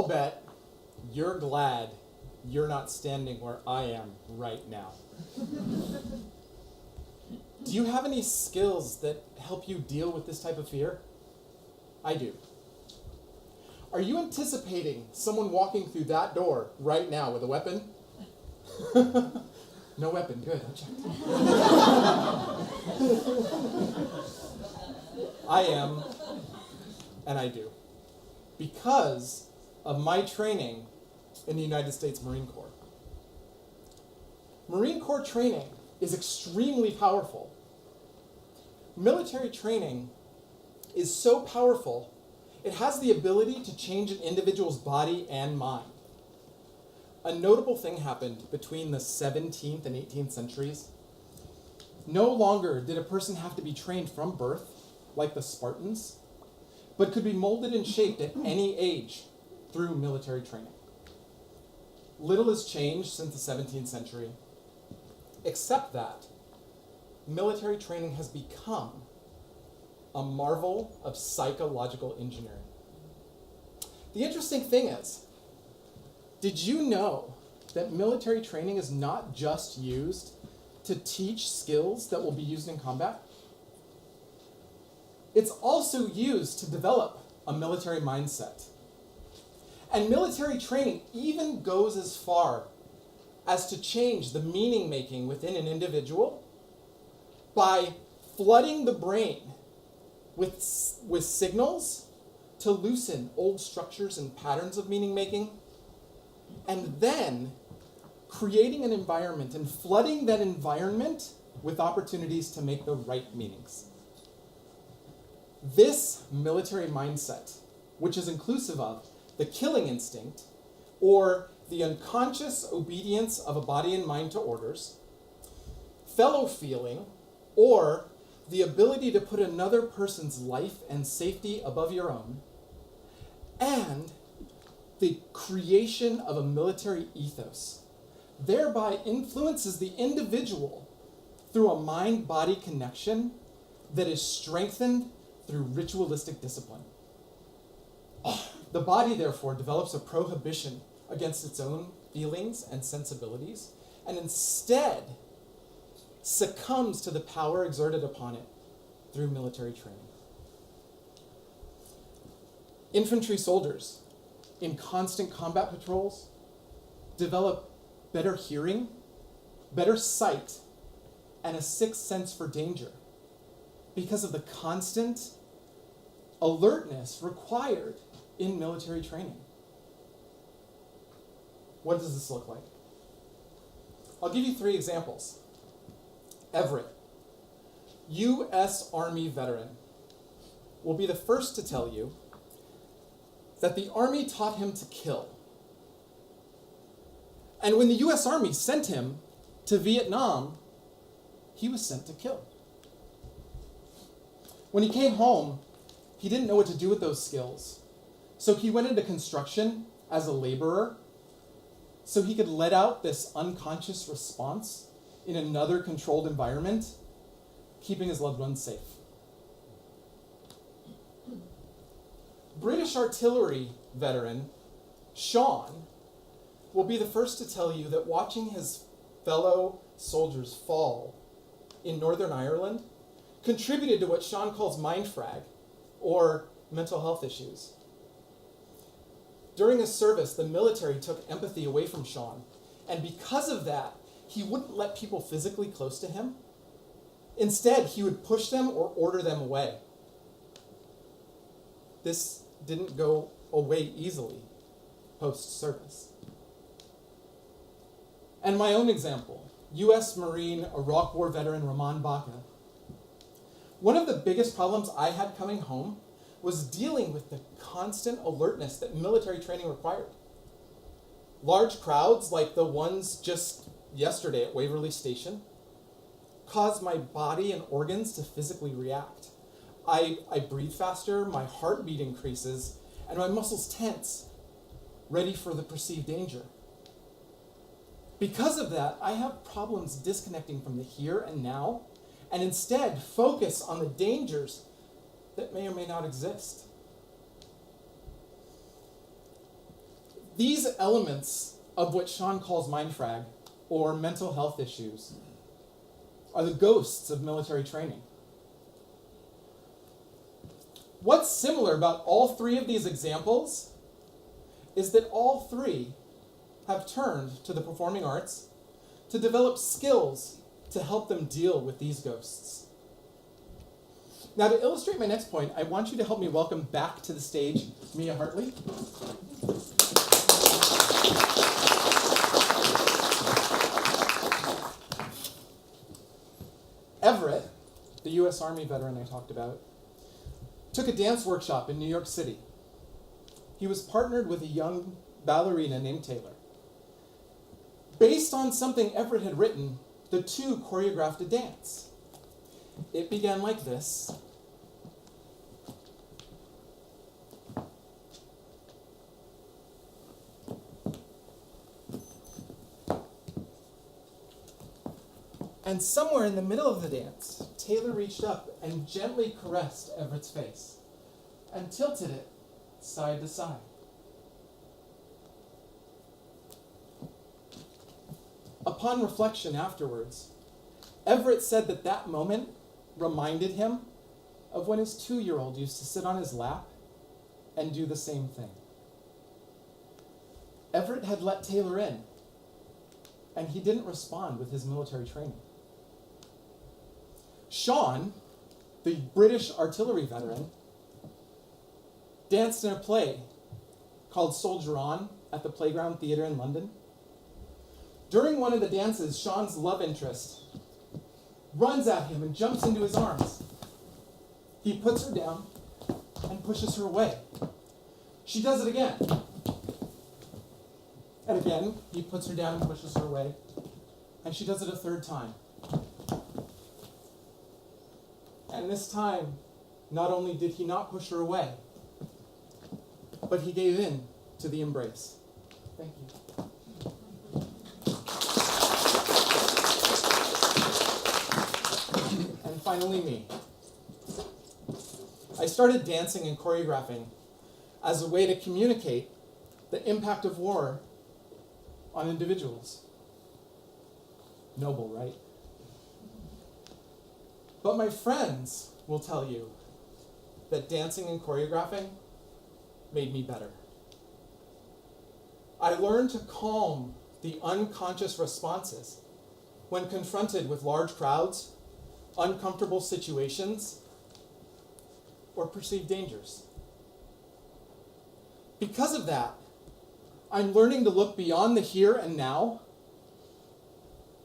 I'll bet you're glad you're not standing where I am right now. Do you have any skills that help you deal with this type of fear? I do. Are you anticipating someone walking through that door right now with a weapon? No weapon, good, I checked. I am, and I do. Because of my training in the United States Marine Corps. Marine Corps training is extremely powerful. Military training is so powerful, it has the ability to change an individual's body and mind. A notable thing happened between the 17th and 18th centuries. No longer did a person have to be trained from birth, like the Spartans, but could be molded and shaped at any age through military training. Little has changed since the 17th century, except that military training has become a marvel of psychological engineering. The interesting thing is, did you know that military training is not just used to teach skills that will be used in combat? It's also used to develop a military mindset. And military training even goes as far as to change the meaning making within an individual by flooding the brain with signals to loosen old structures and patterns of meaning making, and then creating an environment and flooding that environment with opportunities to make the right meanings. This military mindset, which is inclusive of the killing instinct, or the unconscious obedience of a body and mind to orders, fellow feeling, or the ability to put another person's life and safety above your own, and the creation of a military ethos, thereby influences the individual through a mind-body connection that is strengthened through ritualistic discipline. The body, therefore, develops a prohibition against its own feelings and sensibilities, and instead succumbs to the power exerted upon it through military training. Infantry soldiers in constant combat patrols develop better hearing, better sight, and a sixth sense for danger because of the constant alertness required in military training. What does this look like? I'll give you 3 examples. Everett, U.S. Army veteran, will be the first to tell you that the Army taught him to kill. And when the U.S. Army sent him to Vietnam, he was sent to kill. When he came home, he didn't know what to do with those skills. So he went into construction as a laborer so he could let out this unconscious response in another controlled environment, keeping his loved ones safe. British artillery veteran Sean will be the first to tell you that watching his fellow soldiers fall in Northern Ireland contributed to what Sean calls mind frag, or mental health issues. During his service, the military took empathy away from Sean, and because of that, he wouldn't let people physically close to him. Instead, he would push them or order them away. This didn't go away easily post-service. And my own example, U.S. Marine Iraq War veteran Ramon Baca. One of the biggest problems I had coming home was dealing with the constant alertness that military training required. Large crowds, like the ones just yesterday at Waverly Station, caused my body and organs to physically react. I breathe faster, my heartbeat increases, and my muscles tense, ready for the perceived danger. Because of that, I have problems disconnecting from the here and now, and instead focus on the dangers that may or may not exist. These elements of what Sean calls mindfrag, or mental health issues, are the ghosts of military training. What's similar about all three of these examples is that all three have turned to the performing arts to develop skills to help them deal with these ghosts. Now, to illustrate my next point, I want you to help me welcome back to the stage Mia Hartley. Everett, the U.S. Army veteran I talked about, took a dance workshop in New York City. He was partnered with a young ballerina named Taylor. Based on something Everett had written, the two choreographed a dance. It began like this. And somewhere in the middle of the dance, Taylor reached up and gently caressed Everett's face and tilted it side to side. Upon reflection afterwards, Everett said that that moment reminded him of when his 2-year-old used to sit on his lap and do the same thing. Everett had let Taylor in, and he didn't respond with his military training. Sean, the British artillery veteran, danced in a play called Soldier On at the Playground Theatre in London. During one of the dances, Sean's love interest runs at him and jumps into his arms. He puts her down and pushes her away. She does it again. And again, he puts her down and pushes her away. And she does it a third time. And this time, not only did he not push her away, but he gave in to the embrace. Thank you. And finally, me. I started dancing and choreographing as a way to communicate the impact of war on individuals. Noble, right? But my friends will tell you that dancing and choreographing made me better. I learned to calm the unconscious responses when confronted with large crowds, uncomfortable situations, or perceived dangers. Because of that, I'm learning to look beyond the here and now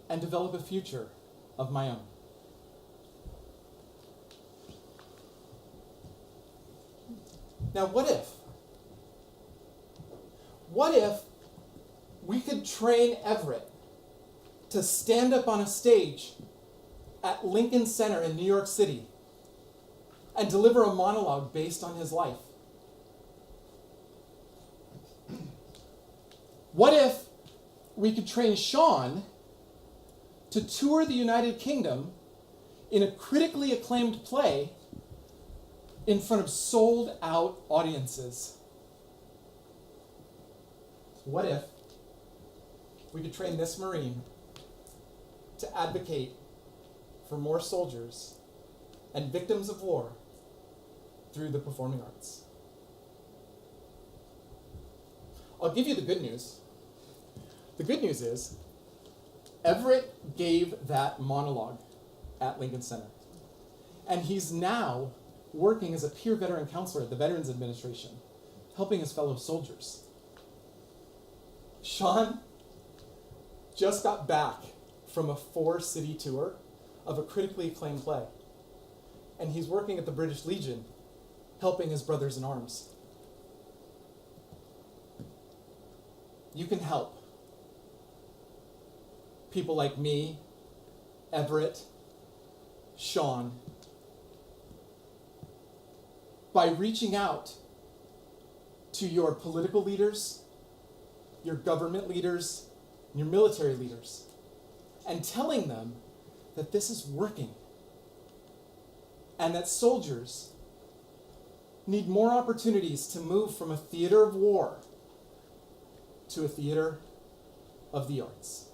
and develop a future of my own. Now, what if we could train Everett to stand up on a stage at Lincoln Center in New York City and deliver a monologue based on his life? What if we could train Sean to tour the United Kingdom in a critically acclaimed play in front of sold-out audiences? What if we could train this Marine to advocate for more soldiers and victims of war through the performing arts? I'll give you the good news. The good news is Everett gave that monologue at Lincoln Center. And he's now working as a peer veteran counselor at the Veterans Administration, helping his fellow soldiers. Sean just got back from a 4-city tour of a critically acclaimed play. And he's working at the British Legion, helping his brothers in arms. You can help people like me, Everett, Sean, by reaching out to your political leaders, your government leaders, your military leaders, and telling them that this is working and that soldiers need more opportunities to move from a theater of war to a theater of the arts.